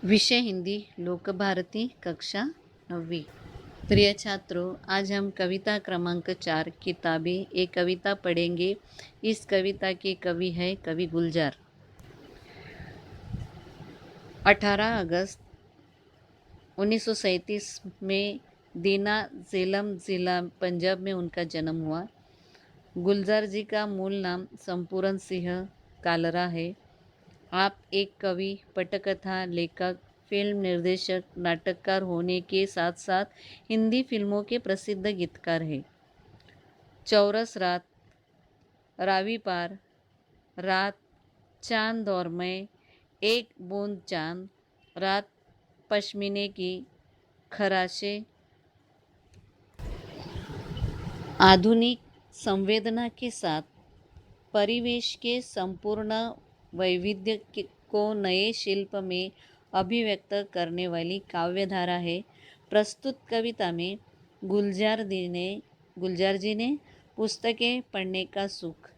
विषय हिंदी लोकभारती कक्षा 9वीं। प्रिय छात्रों, आज हम कविता क्रमांक 4 किताबें एक कविता पढ़ेंगे। इस कविता के कवि है कवि गुलजार। 18 अगस्त 1937 में दीना झेलम ज़िला पंजाब में उनका जन्म हुआ। गुलजार जी का मूल नाम संपूर्ण सिंह कालरा है। आप एक कवि, पटकथा लेखक, फिल्म निर्देशक, नाटककार होने के साथ साथ हिंदी फिल्मों के प्रसिद्ध गीतकार हैं। चौरस रात, रावी पार, रात, चांद और मैं, एक बूंद चांद, रात पश्मीने की, खराशे, आधुनिक संवेदना के साथ परिवेश के संपूर्ण वैविध्य को नए शिल्प में अभिव्यक्त करने वाली काव्यधारा है। प्रस्तुत कविता में गुलजार जी ने पुस्तकें पढ़ने का सुख,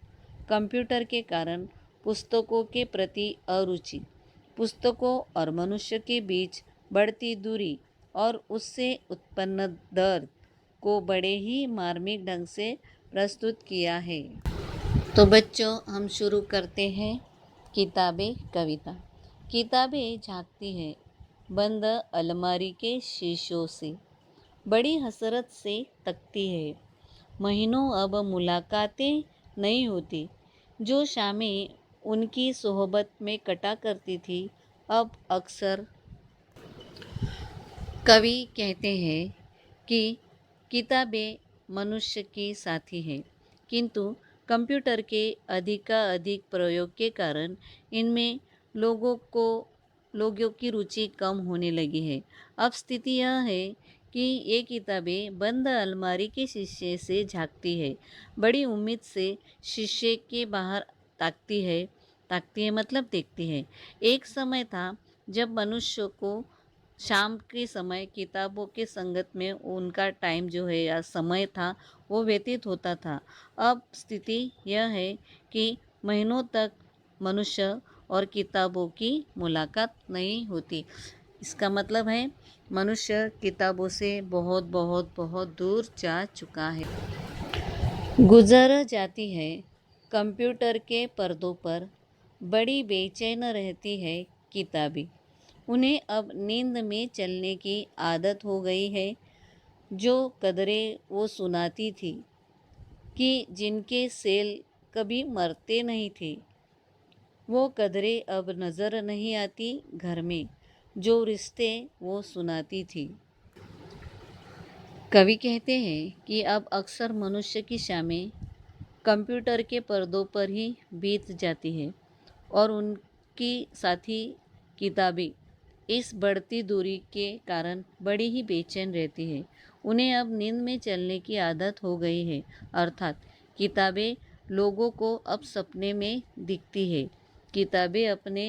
कंप्यूटर के कारण पुस्तकों के प्रति अरुचि, पुस्तकों और मनुष्य के बीच बढ़ती दूरी और उससे उत्पन्न दर्द को बड़े ही मार्मिक ढंग से प्रस्तुत किया है। तो बच्चों, हम शुरू करते हैं किताबें कविता। किताबें झांकती है बंद अलमारी के शीशों से, बड़ी हसरत से तकती है। महीनों अब मुलाकातें नहीं होती, जो शामें उनकी सोहबत में कटा करती थी, अब अक्सर। कवि कहते हैं कि किताबें मनुष्य की साथी हैं, किंतु कंप्यूटर के अधिकाधिक प्रयोग के कारण इनमें लोगों की रुचि कम होने लगी है। अब स्थिति यह है कि ये किताबें बंद अलमारी के शीशे से झांकती है, बड़ी उम्मीद से शीशे के बाहर ताकती है मतलब देखती है। एक समय था जब मनुष्य को शाम के समय किताबों के संगत में उनका टाइम जो है या समय था वो व्यतीत होता था। अब स्थिति यह है कि महीनों तक मनुष्य और किताबों की मुलाकात नहीं होती। इसका मतलब है मनुष्य किताबों से बहुत बहुत बहुत दूर जा चुका है। गुजर जाती है कंप्यूटर के पर्दों पर, बड़ी बेचैन रहती है किताबें। उन्हें अब नींद में चलने की आदत हो गई है। जो कदरें वो सुनाती थी कि जिनके सेल कभी मरते नहीं थे, वो कदरें अब नज़र नहीं आती घर में, जो रिश्ते वो सुनाती थी। कवि कहते हैं कि अब अक्सर मनुष्य की शामें कंप्यूटर के पर्दों पर ही बीत जाती है और उनकी साथी किताबें इस बढ़ती दूरी के कारण बड़ी ही बेचैन रहती है। उन्हें अब नींद में चलने की आदत हो गई है, अर्थात किताबें लोगों को अब सपने में दिखती है। किताबें अपने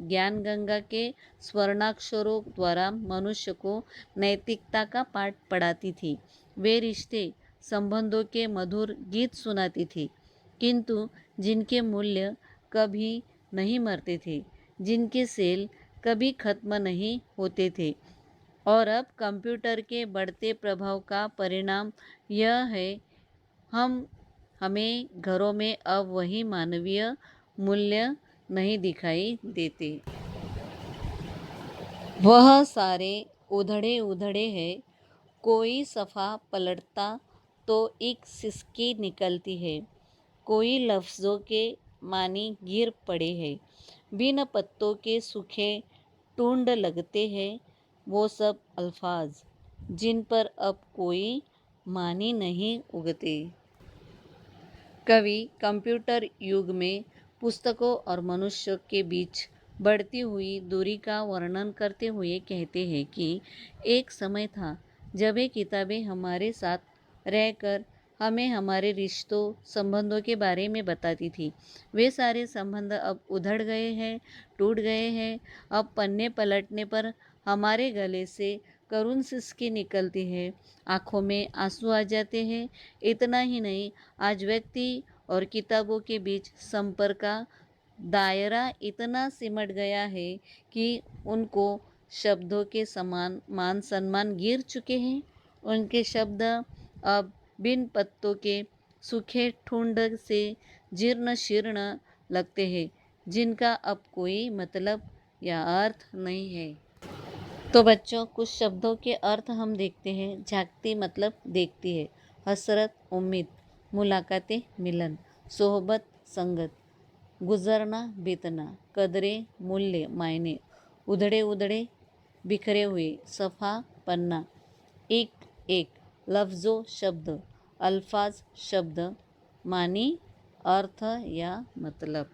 ज्ञान गंगा के स्वर्णाक्षरों द्वारा मनुष्य को नैतिकता का पाठ पढ़ाती थी। वे रिश्ते संबंधों के मधुर गीत सुनाती थी, किंतु जिनके मूल्य कभी नहीं मरते थे, जिनके सेल कभी खत्म नहीं होते थे। और अब कंप्यूटर के बढ़ते प्रभाव का परिणाम यह है, हमें घरों में अब वही मानवीय मूल्य नहीं दिखाई देते। वह सारे उधड़े उधड़े हैं। कोई सफ़ा पलटता तो एक सिसकी निकलती है, कोई लफ्ज़ों के मानी गिर पड़े हैं, बिन पत्तों के सूखे टूंड लगते हैं वो सब अल्फाज, जिन पर अब कोई मानी नहीं उगते। कवि कंप्यूटर युग में पुस्तकों और मनुष्य के बीच बढ़ती हुई दूरी का वर्णन करते हुए कहते हैं कि एक समय था जब ये किताबें हमारे साथ रहकर हमें हमारे रिश्तों संबंधों के बारे में बताती थी। वे सारे संबंध अब उधड़ गए हैं, टूट गए हैं। अब पन्ने पलटने पर हमारे गले से करुण सिसकी निकलती है, आँखों में आंसू आ जाते हैं। इतना ही नहीं, आज व्यक्ति और किताबों के बीच संपर्क का दायरा इतना सिमट गया है कि उनको शब्दों के समान मान सम्मान गिर चुके हैं। उनके शब्द अब बिन पत्तों के सूखे ठुंड से जीर्ण शीर्ण लगते हैं, जिनका अब कोई मतलब या अर्थ नहीं है। तो बच्चों, कुछ शब्दों के अर्थ हम देखते हैं। झांकती मतलब देखती है, हसरत उम्मीद, मुलाकातें मिलन, सोहबत संगत, गुजरना बीतना, कदरे मूल्य मायने, उधड़े उधड़े बिखरे हुए, सफ़ा पन्ना, एक एक, लफ्ज़ों शब्द, अल्फाज शब्द, मानी अर्थ या मतलब।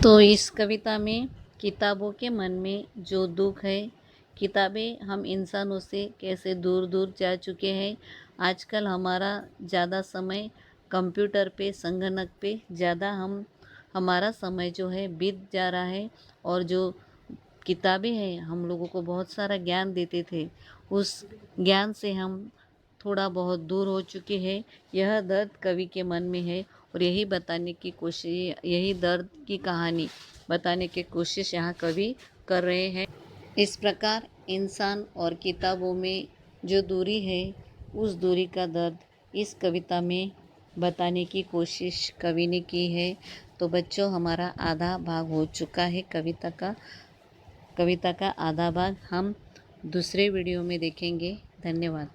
तो इस कविता में किताबों के मन में जो दुख है, किताबें हम इंसानों से कैसे दूर दूर जा चुके हैं। आजकल हमारा ज़्यादा समय कंप्यूटर पे, संगणक पे ज़्यादा हमारा समय जो है बीत जा रहा है। और जो किताबें हैं हम लोगों को बहुत सारा ज्ञान देते थे, उस ज्ञान से हम थोड़ा बहुत दूर हो चुके हैं। यह दर्द कवि के मन में है और यही बताने की कोशिश, यही दर्द की कहानी बताने की कोशिश यहाँ कवि कर रहे हैं। इस प्रकार इंसान और किताबों में जो दूरी है, उस दूरी का दर्द इस कविता में बताने की कोशिश कवि ने की है। तो बच्चों, हमारा आधा भाग हो चुका है कविता का आधा भाग हम दूसरे वीडियो में देखेंगे। धन्यवाद।